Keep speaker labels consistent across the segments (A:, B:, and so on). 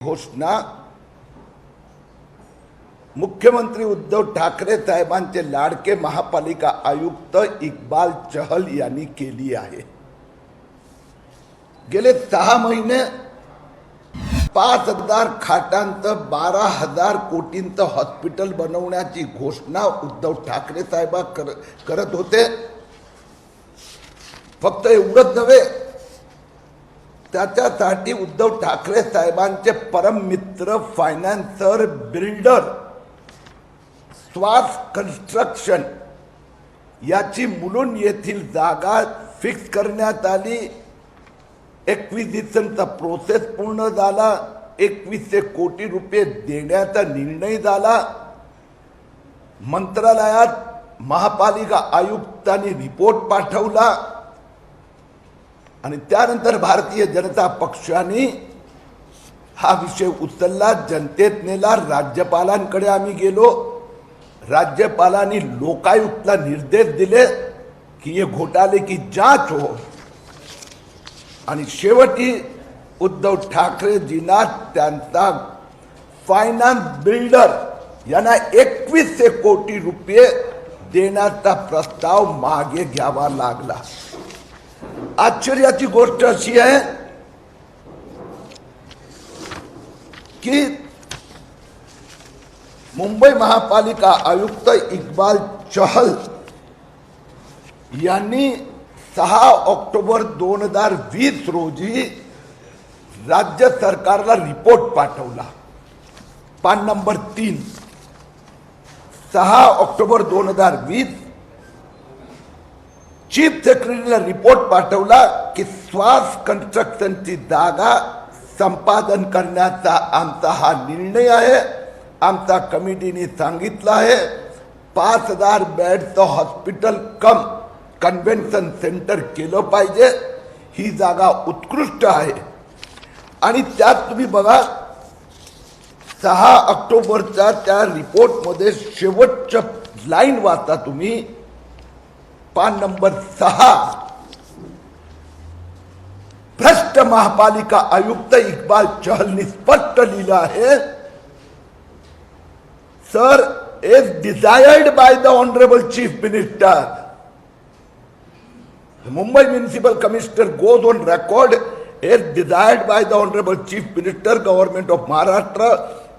A: घोषणा मुख्यमंत्री उद्धव ठाकरे साहेबांचे लाडके महापालिका आयुक्त इक्बाल चहल यांनी केली आहे। गेले 6 महिने 5,000 खाटांचं 12,000 कोटींचं हॉस्पिटल बनवण्याची घोषणा उद्धव ठाकरे साहेब करत होते। फक्त एवढंच नव्हे, त्याच्यासाठी उद्धव ठाकरे साहेबांचे परम मित्र फायनान्सर बिल्डर श्वास कन्स्ट्रक्शन याची मुलुंड येथील जागा फिक्स करण्यात आली। एक्विजिशनचा प्रोसेस पूर्ण झाला। 2100 कोटी रुपये देण्याचा निर्णय झाला। मंत्रालयात महापालिका आयुक्तांनी रिपोर्ट पाठवला आणि त्यानंतर भारतीय जनता पक्षाने हा विषय उचलला, जनतेत नेला। राज्यपालांकडे आम्ही गेलो। राज्यपालांनी लोकायुक्तला निर्देश दिले की ये घोटाले की जांच हो आणि शेवटी उद्धव ठाकरेजींना त्यांचा फायनान्स बिल्डर यांना 2100 कोटी रुपये देण्याचा प्रस्ताव मागे घ्यावा लागला। आश्चर्याची गोष्ट अशी आहे की मुंबई महापालिका आयुक्त इक्बाल चहल यांनी 6 ऑक्टोबर 2020 रोजी राज्य सरकारला रिपोर्ट पाठवला। पान नंबर 3, 6 ऑक्टोबर 2020 चीफ सेक्रेटरीला रिपोर्ट पाठवला की श्वास कन्स्ट्रक्शनची जागा संपादन करण्याचा आमचा हा निर्णय आहे। आमच्या कमिटीने सांगितलं आहे 5,000 बेडचं हॉस्पिटल कम कन्व्हेन्शन सेंटर केलं पाहिजे। ही जागा उत्कृष्ट आहे आणि त्यात तुम्ही बघा 6 ऑक्टोबरच्या त्या रिपोर्टमध्ये शेवटच्या लाईन वाचा तुम्ही, पान नंबर 6, भ्रष्ट महापालिका आयुक्त इक्बाल चहलने स्पष्ट लिहिलं आहे, sir as desired by the honorable chief minister, the Mumbai municipal commissioner goes on record as desired by the honorable chief minister, government of Maharashtra,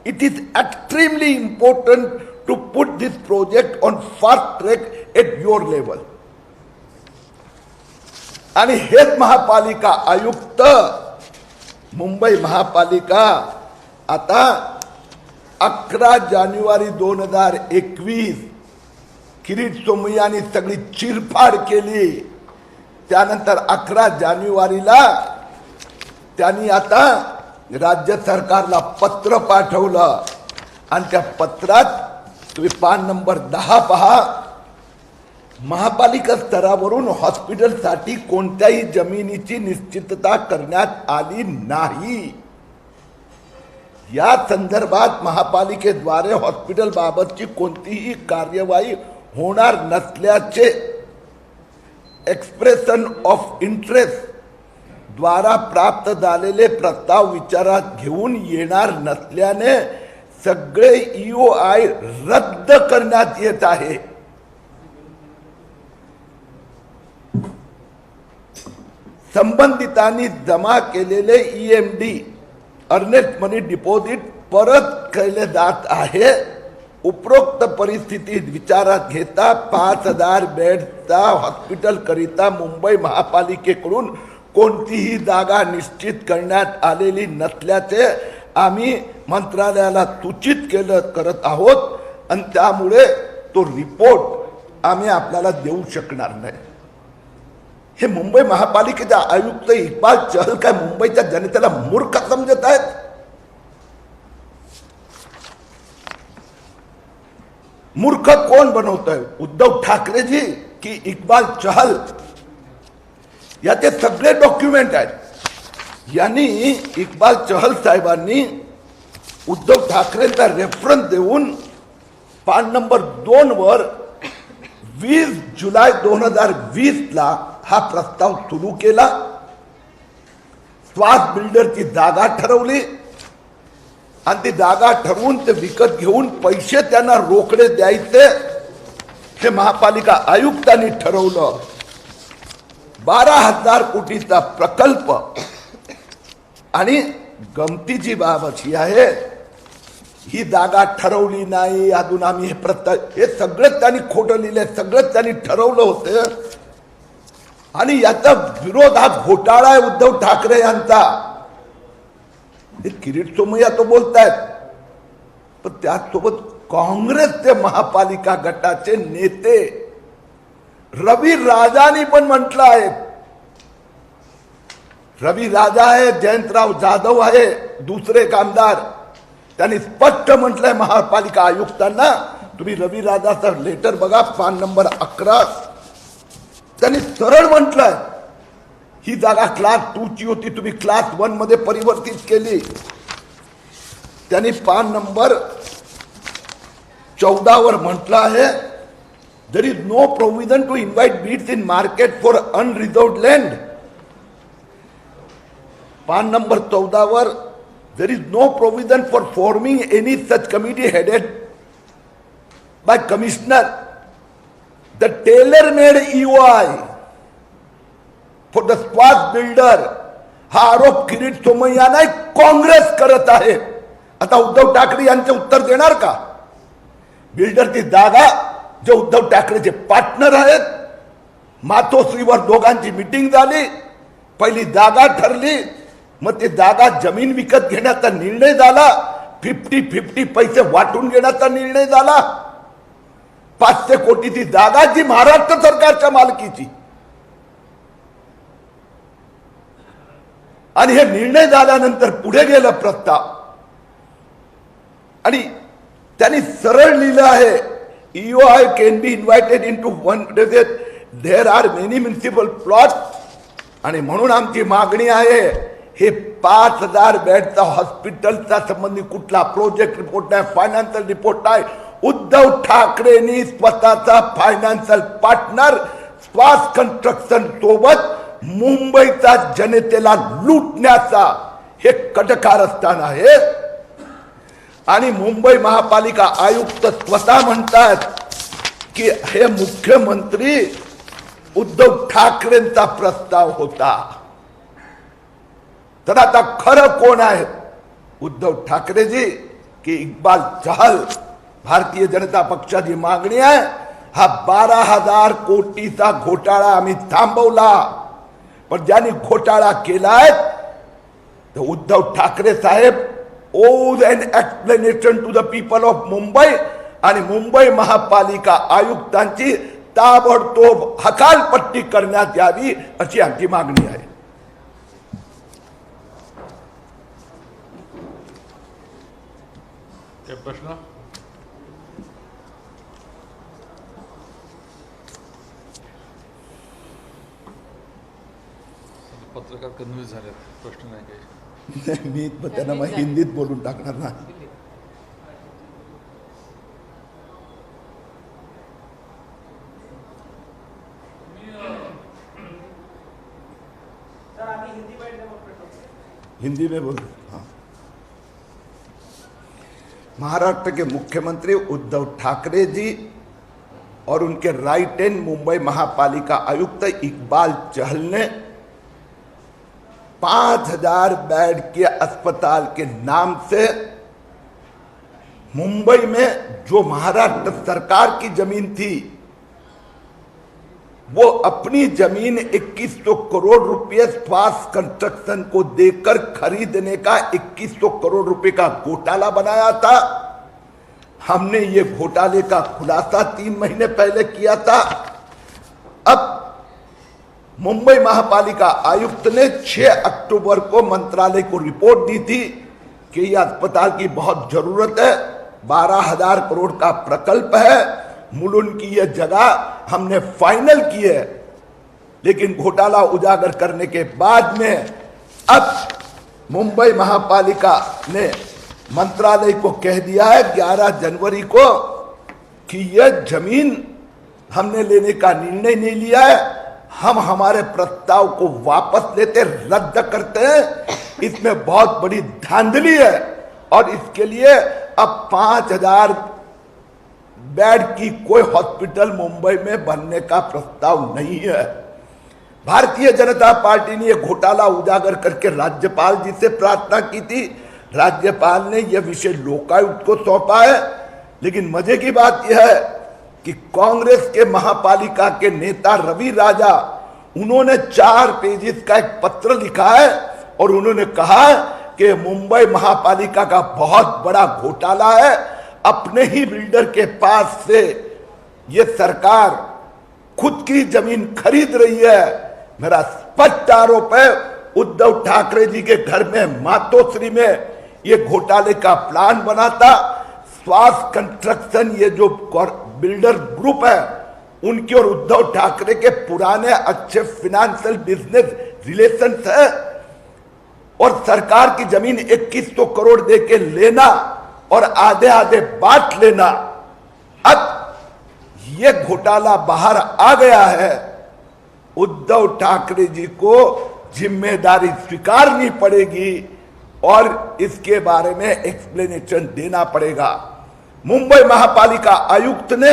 A: it is extremely important to put this project on fast track at your level. आणि हेच महापालिका आयुक्त मुंबई महापालिका आता 11 जानेवारी 2021 किरीट सोमय्यांनी सगळी चिरफाड केली। त्यानंतर 11 जानेवारीला त्यांनी आता राज्य सरकारला पत्र पाठवलं आणि त्या पत्रात तुम्ही पान नंबर 10 पहा, महापालिका स्तरावरून हॉस्पिटलसाठी कोणत्याही जमिनीची निश्चितता करण्यात आली नाही। या संदर्भात महापालिकेद्वारे हॉस्पिटल बाबतची कोणतीही कार्यवाही होणार नसल्याचे एक्सप्रेशन ऑफ इंटरेस्ट द्वारा प्राप्त झालेले प्रस्ताव विचारात घेऊन येणार नसल्याने सगळे EOI रद्द करण्यात येत आहे। संबंधितांनी जमा केलेले EMD अर्नेस्ट मनी डिपॉझिट परत केले जात आहे। उपरोक्त परिस्थिती विचारात घेता 5,000 बेडचा हॉस्पिटल करिता मुंबई महापालिकेकडून कोणतीही जागा निश्चित करण्यात आलेली नसल्याचे आम्ही मंत्रालयाला सूचित करत आहोत आणि त्यामुळे तो रिपोर्ट आम्ही आपल्याला देऊ शकणार नाही। हे मुंबई महापालिकेचा आयुक्त इक्बाल चहल काय मुंबईच्या जनतेला मूर्ख समजत आहेत? मूर्ख कोण बनवतोय, उद्धव ठाकरेजी की इक्बाल चहल? याचे सगळे डॉक्युमेंट आहेत। यांनी इक्बाल चहल साहेबांनी उद्धव ठाकरेंचा रेफरन्स देऊन पान नंबर 2 वर 20 जुलै 2020 ला हा प्रस्ताव सुरू केला। श्वास बिल्डरची जागा ठरवली आणि ती जागा ठरवून ते विकत घेऊन पैसे त्यांना रोकडे द्यायचे हे महापालिका आयुक्तांनी ठरवलं. 12,000 कोटीचा प्रकल्प. आणि गमतीची बाब अशी आहे, ही जागा ठरवली नाही अजून आम्ही हे सगळं त्यांनी खोटं लिहिलंय, सगळं त्यांनी ठरवलं होतं. आणि याचा विरोध हा घोटाळा आहे उद्धव ठाकरे यांचा. किरीट सोमय्या तो बोलतायत, पण त्याचसोबत काँग्रेसचे महापालिका गटाचे नेते रवी राजानी पण म्हटलं आहे. रवी राजा आहे, जयंतराव जाधव आहे, दुसरे कामदार, त्यांनी स्पष्ट म्हटलंय महापालिका आयुक्तांना. तुम्ही रवी राजाचं लेटर बघा, पान नंबर 11. त्यांनी सरळ म्हटलंय ही जागा क्लास 2 ची होती, तुम्ही क्लास 1 मध्ये परिवर्तित केली. त्यांनी पान नंबर 14 वर म्हटलं आहे, there is no provision to invite bids in market for unreserved land. पान नंबर 14 वर, there is no provision for forming any such committee headed by commissioner. The tailor made EOI for the स्वास builder. हा आरोप किरीट सोमय्या नाही, काँग्रेस करत आहे. आता उद्धव ठाकरे यांचे उत्तर देणार का? बिल्डरची जागा, जे उद्धव ठाकरेचे पार्टनर आहेत, मातोश्रीवर दोघांची मीटिंग झाली, पहिली जागा ठरली, मग ती जागा जमीन विकत घेण्याचा निर्णय झाला, 50-50 पैसे वाटून घेण्याचा निर्णय झाला. 500 कोटीची जागा जी महाराष्ट्र सरकारच्या मालकीची. आणि हे निर्णय झाल्यानंतर पुढे गेलं प्रस्ताव, आणि त्यांनी सरळ लिहिलं आहे, EOI can be invited into one. There are many municipal plots. आणि म्हणून आमची मागणी आहे, हे 5,000 बेडचा हॉस्पिटलचा संबंधी कुठला प्रोजेक्ट रिपोर्ट नाही, फायनान्शियल रिपोर्ट नाही. उद्धव ठाकरेंनी स्वतःचा फायनान्शियल पार्टनर स्वास कन्स्ट्रक्शन सोबत मुंबईचा जनतेला लुटण्याचा हे कटकारस्थान आहे. आणि मुंबई महापालिका आयुक्त स्वतः म्हणतात की हे मुख्यमंत्री उद्धव ठाकरेंचा प्रस्ताव होता. तर आता खरं कोण आहे? उद्धव ठाकरेजी की इक्बाल चहल? भारतीय जनता पक्षाची मागणी आहे, हा 12,000 कोटीचा घोटाळा आम्ही थांबवला. पण ज्यांनी घोटाळा केलाय तर उद्धव ठाकरे साहेब owes an explanation to the people of Mumbai. आणि मुंबई महापालिका आयुक्तांची ताबडतोब हकालपट्टी करण्यात यावी अशी आमची मागणी आहे.
B: प्रश्न पत्रकार कन्फ्युज झाले, प्रश्न नाही काही.
A: मी त्यांना मग हिंदीत बोलून टाकणार ना. हिंदी में बोल. हाँ. महाराष्ट्र के मुख्यमंत्री उद्धव ठाकरे जी और उनके राइट हैंड मुंबई महापालिका आयुक्त इकबाल चहल ने 5,000 बेड के अस्पताल के नाम से मुंबई में जो महाराष्ट्र सरकार की जमीन थी, वो अपनी जमीन 2100 करोड़ रुपए स्वास कंस्ट्रक्शन को देकर खरीदने का 2100 करोड़ रुपए का घोटाला बनाया था. हमने ये घोटाले का खुलासा 3 महीने पहले किया था. अब मुंबई महापालिका आयुक्त ने 6 अक्टूबर को मंत्रालय को रिपोर्ट दी थी कि यह अस्पताल की बहुत जरूरत है, 12,000 करोड़ का प्रकल्प है, मुलुंड की यह जगह हमने फाइनल की है. लेकिन घोटाला उजागर करने के बाद में अब मुंबई महापालिका ने मंत्रालय को कह दिया है 11 जनवरी को कि यह जमीन हमने लेने का निर्णय नहीं लिया है, हम हमारे प्रस्ताव को वापस लेते, रद्द करते हैं. इसमें बहुत बड़ी धांधली है और इसके लिए अब 5000 बेड की कोई हॉस्पिटल मुंबई में बनने का प्रस्ताव नहीं है। भारतीय जनता पार्टी ने यह घोटाला उजागर करके राज्यपाल जी से प्रार्थना की थी। राज्यपाल ने यह विषय लोकायुक्त को सौंपा है। लेकिन मजे की बात यह है कि कांग्रेस के महापालिका के नेता रवि राजा, उन्होंने 4 पेजेस का एक पत्र लिखा है और उन्होंने कहा कि मुंबई महापालिका का बहुत बड़ा घोटाला है। अपने ही बिल्डर के पास से यह सरकार खुद की जमीन खरीद रही है। मेरा स्पष्ट आरोप है उद्धव ठाकरे जी के घर में मातोश्री में ये घोटाले का प्लान बना था। स्वास्थ्य कंस्ट्रक्शन, ये जो बिल्डर ग्रुप है, उनके और उद्धव ठाकरे के पुराने अच्छे फाइनेंशियल बिजनेस रिलेशंस है और सरकार की जमीन 2100 करोड़ दे के लेना और आधे आधे बांट लेना। अब ये घोटाला बाहर आ गया है। उद्धव ठाकरे जी को जिम्मेदारी स्वीकारनी पड़ेगी और इसके बारे में एक्सप्लेनेशन देना पड़ेगा। मुंबई महापालिका आयुक्त ने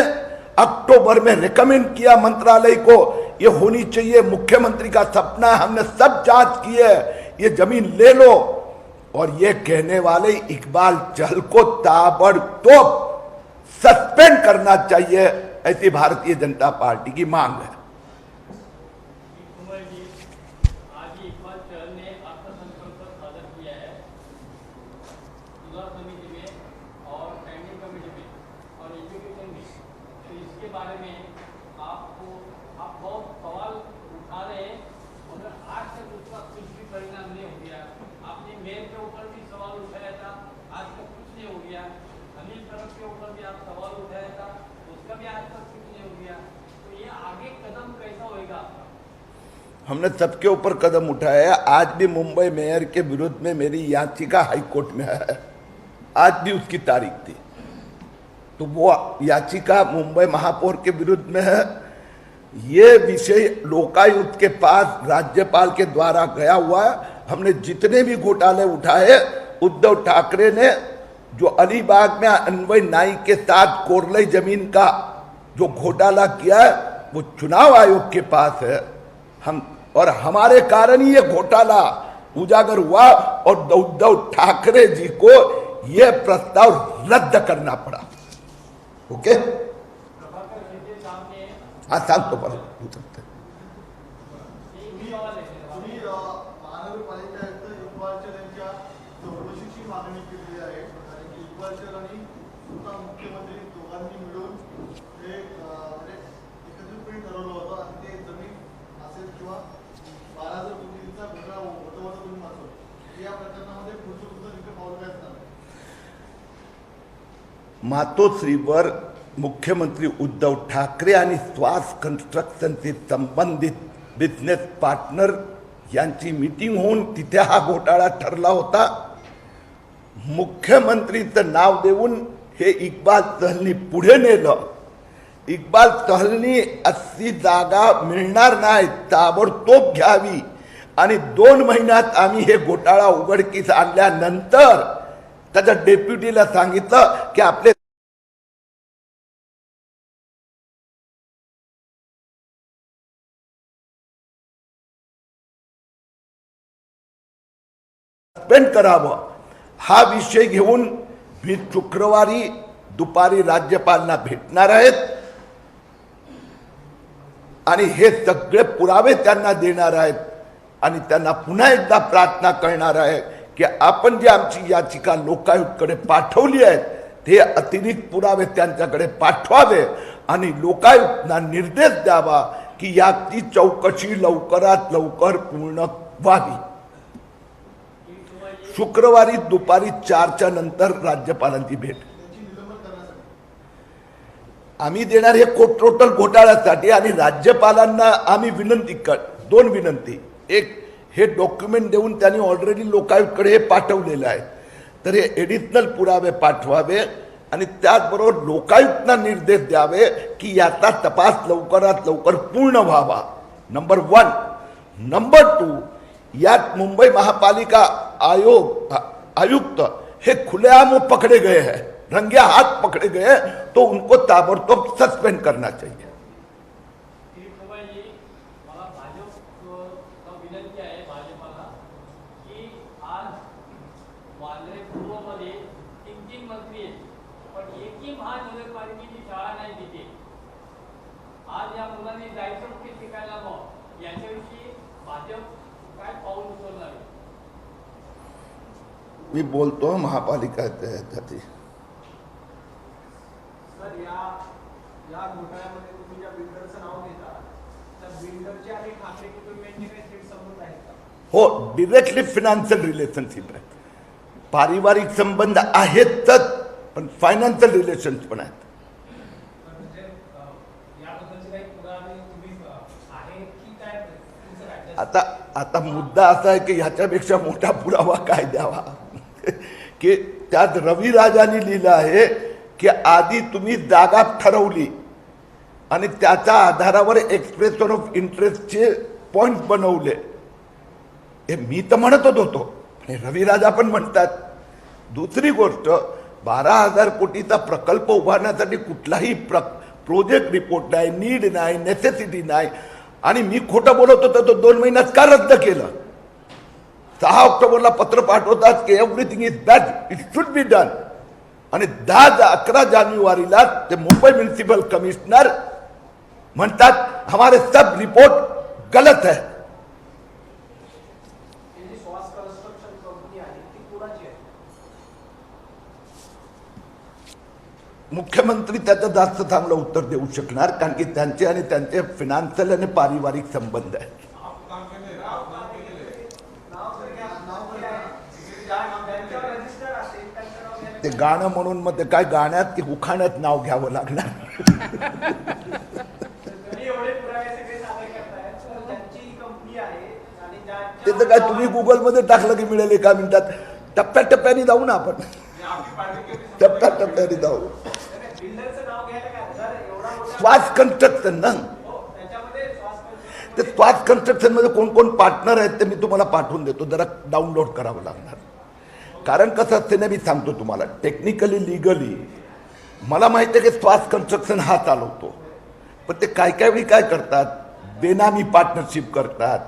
A: अक्टूबर में रिकमेंड किया मंत्रालय को, ये होनी चाहिए, मुख्यमंत्री का सपना है, हमने सब जांच की है, ये जमीन ले लो। और ये कहने वाले इकबाल चहल को ताबड़तोड़ सस्पेंड करना चाहिए, ऐसी भारतीय जनता पार्टी की मांग है। हमने सबके ऊपर कदम उठाया है। आज भी मुंबई मेयर के विरुद्ध में मेरी याचिका हाईकोर्ट में है, आज भी उसकी तारीख थी। तो वो याचिका मुंबई महापौर के विरुद्ध में है। ये विषय लोकायुक्त के पास राज्यपाल के द्वारा गया हुआ है। हमने जितने भी घोटाले उठाए, उद्धव ठाकरे ने जो अलीबाग में अन्वय नाइक के साथ कोरलई जमीन का जो घोटाला किया है, वो चुनाव आयोग के पास है। और हमारे कारण ही ये घोटाला उजागर हुआ और उद्धव ठाकरे जी को यह प्रस्ताव रद्द करना पड़ा। ओके, हाँ, शांत तो पर मातोश्रीवर मुख्यमंत्री उद्धव ठाकरे आणि स्वास कन्स्ट्रक्शनशी संबंधित बिझनेस पार्टनर यांची मीटिंग होऊन तिथे हा घोटाळा ठरला होता। मुख्यमंत्रीचं नाव देऊन हे इक्बाल चहलनी पुढे नेलं। इक्बाल चहलनी 80 जागा मिळणार नाही, ताबडतोब घ्यावी आणि 2 महिन्यात आम्ही हे घोटाळा उघडकीस आणल्यानंतर त्याच्या डेप्युटीला सांगितलं की आपले सस्पेंड करावं। हा विषय घेऊन मी शुक्रवारी दुपारी राज्यपालांना भेटणार आहेत आणि हे सगळे पुरावे त्यांना देणार आहेत आणि त्यांना पुन्हा एकदा प्रार्थना करणार आहे की आपण जी आमची याचिका लोकायुक्तकडे पाठवली आहे ते अतिरिक्त पुरावे त्यांच्याकडे पाठवावे आणि लोकायुक्तांना निर्देश द्यावा की याची चौकशी लवकरात लवकर पूर्ण व्हावी। शुक्रवारी दुपारी 4च्या नंतर राज्यपालांची भेट आम्ही देणार हे टोटल घोटाळ्यासाठी आणि राज्यपालांना आम्ही विनंती 2 विनंती, एक हे डॉक्युमेंट देऊन त्यांनी ऑलरेडी लोकायुक्तकडे हे पाठवलेलं आहे, तर हे एडिशनल पुरावे पाठवावे आणि त्याचबरोबर लोकायुक्तांना निर्देश द्यावे की याचा तपास लवकरात लवकर पूर्ण व्हावा। नंबर 1। नंबर 2, यात मुंबई महापालिका आयुक्त हे खुलेआम पकड़े गए हैं, रंगे हाथ पकड़े गए हैं, तो उनको ताबड़तोब सस्पेंड करना चाहिए।
C: मला भाजप विनंती आहे भाजपाला की आज वांद्रे पूर्वमध्ये 3 मंत्री आहेत, पण एकही महानगरपालिकेची शाळा नाही तिथे। आज या मुलांनी जायचं कुठे शिकायला मग याच्याविषयी भाजप काय पाऊल उचलणार आहे?
A: मी बोलतो महापालिका त्यासाठी
D: सर या घोटाळ्यामध्ये तुम्ही ज्या बिल्डरचं नाव घेता त्या बिल्डरचे आणि ठाकरे कुटुंबियांचे काही थेट संबंध आहेत का?
A: हो, डिरेक्टली फिनान्शियल रिलेशनशिप आहे, पारिवारिक संबंध आहेतच, पण फायनान्शियल रिलेशन्स पण आहेत।
D: म्हणजे याबद्दलचे काही पुरावे तुम्ही आहे की काय तुमचं काय?
A: आता मुद्दा असा आहे की ह्याच्यापेक्षा मोठा पुरावा काय द्यावा की त्यात रवी राजांनी लिहिलं आहे की आधी तुम्ही जागा ठरवली आणि त्याच्या आधारावर एक्सप्रेशन ऑफ इंटरेस्टचे पॉइंट बनवले, हे मी तर म्हणतच होतो आणि रवी राजा पण म्हणतात। दुसरी गोष्ट, 12,000 कोटीचा प्रकल्प उभारण्यासाठी कुठलाही प्रोजेक्ट रिपोर्ट नाही, नीड नाही, नेसेसिटी नाही, आणि मी खोटं बोलत होतो तो 2 महिन्यात का रद्द केलं? 6 ऑक्टोबरला पत्र पाठवतात की everything is bad, it should be done, आणि 11 जानेवारीला ते मुंबई म्युनिसिपल कमिशनर म्हणतात हमारे सब रिपोर्ट गलत है।
D: ही जी श्वास कन्स्ट्रक्शन कंपनी आहे ती कुणाची आहे?
A: मुख्यमंत्री त्याचं जास्त चांगलं उत्तर देऊ शकणार, कारण की त्यांचे आणि त्यांचे फिनान्शियल आणि पारिवारिक संबंध आहेत। ते गाणं म्हणून मग ते काय गाण्यात की उखाण्यात नाव घ्यावं लागणार?
D: तुम्ही एवढे पुरावे सगळे सादर करतायत, तर त्यांची कंपनी आहे आणि
A: ते तर काय तुम्ही गुगलमध्ये टाकलं की मिळेल 1 मिनिटात। टप्प्याटप्प्याने जाऊ ना आपण, टप्प्याटप्प्याने जाऊ।
D: बिल्डरचं नाव घ्यायला काय जर एवढा मोठा
A: स्वास कन्स्ट्रक्शन ना,
D: त्याच्यामध्ये श्वास construction
A: ते स्वास कन्स्ट्रक्शन मध्ये कोण कोण पार्टनर आहेत ते मी तुम्हाला पाठवून देतो, जरा डाउनलोड करावं लागणार। कारण कसं असते ना, मी सांगतो तुम्हाला टेक्निकली लिगली मला माहिती आहे की स्वास कन्स्ट्रक्शन हा चालवतो, पण ते काय काय वेळी काय करतात, बेनामी पार्टनरशिप करतात,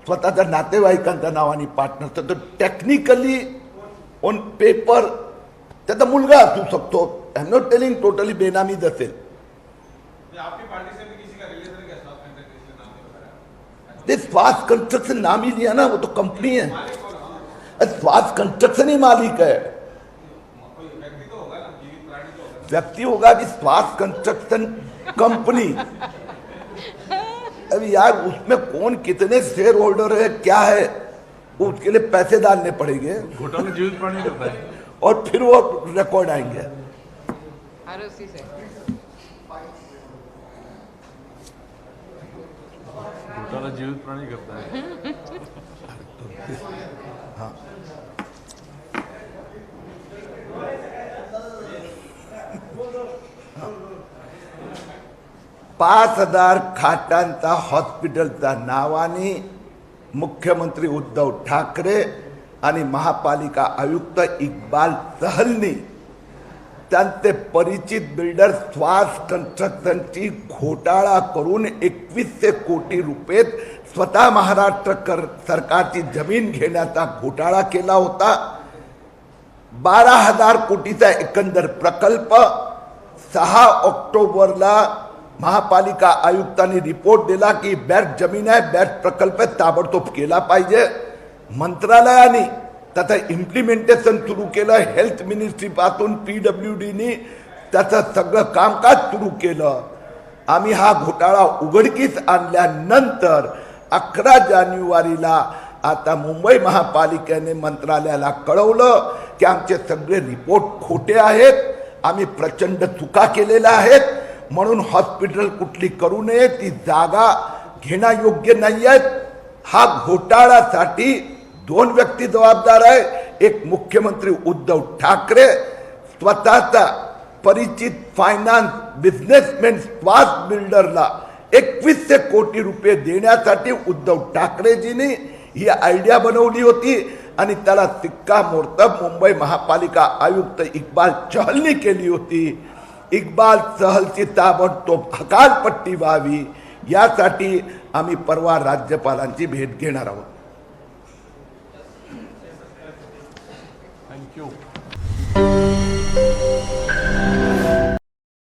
A: स्वतःच्या नातेवाईकांच्या नावाने पार्टनरशिप, तर टेक्निकली ऑन पेपर त्याचा मुलगा असू शकतो। I am not telling totally बेनामीच असेल,
E: आपकी पार्टी से भी किसी का रिलेशन क्या स्वास्थ्य कंट्रैक्ट के नाम पे बताया?
A: ते स्वास कंस्ट्रक्शन नाम ही लिया ना, वो तो कंपनी है, स्वास कंस्ट्रक्शन ही मालिक है।
E: कोई व्यक्ति तो होगा ना, जीवित प्राणी तो होगा।
A: व्यक्ति होगा कि स्वास कंस्ट्रक्शन कंपनी। अभी यार उसमें कौन कितने शेयर होल्डर है क्या है, उसके लिए पैसे डालने पड़ेंगे
B: घोटाला जीवित प्राणी करता है,
A: और फिर वो रिकॉर्ड आएंगे।
F: आरओसी से
B: घोटाला जीवित प्राणी करता है।
A: हाँ, 5,000 खाटांचा हॉस्पिटलच्या नावाने मुख्यमंत्री उद्धव ठाकरे आणि महापालिका आयुक्त इक्बाल चहलनी त्यांचे परिचित बिल्डर स्वास कन्स्ट्रक्शनची घोटाळा करून 2100 कोटी रुपये स्वतः महाराष्ट्र सरकारची जमीन घेण्याचा घोटाळा केला होता। 12,000 कोटीचा एकंदर प्रकल्प 6 ऑक्टोबरला महापालिका आयुक्तांनी रिपोर्ट दिला की बॅट जमीन आहे, बॅट प्रकल्प ताबडतोब केला पाहिजे। मंत्रालयाने त्याचं इम्प्लिमेंटेशन सुरू केलं, हेल्थ मिनिस्ट्री पासून PWDनी त्याचं सगळं कामकाज सुरू केलं। आम्ही हा घोटाळा उघडकीस आणल्यानंतर 11 जानेवारीला आता मुंबई महापालिकेने मंत्रालयाला कळवलं की आमचे सगळे रिपोर्ट खोटे आहेत, आम्ही प्रचंड चुका केलेल्या आहेत, म्हणून हॉस्पिटल कुठली करू नये, ती जागा घेणं योग्य नाही आहे। हा घोटाळ्यासाठी 2 व्यक्ती जबाबदार आहे, एक मुख्यमंत्री उद्धव ठाकरे, स्वतःचा परिचित फायनान्स बिझनेसमॅन स्वास बिल्डरला 2100 कोटी रुपये देण्यासाठी उद्धव ठाकरेजींनी ही आयडिया बनवली होती आणि त्याला शिक्कामोर्तब मुंबई महापालिका आयुक्त इक्बाल चहलनी केली होती. इक्बाल चहलची ताबडतोब हकालपट्टी व्हावी यासाठी आम्ही परवा राज्यपालांची भेट घेणार आहोत.
B: थँक्यू.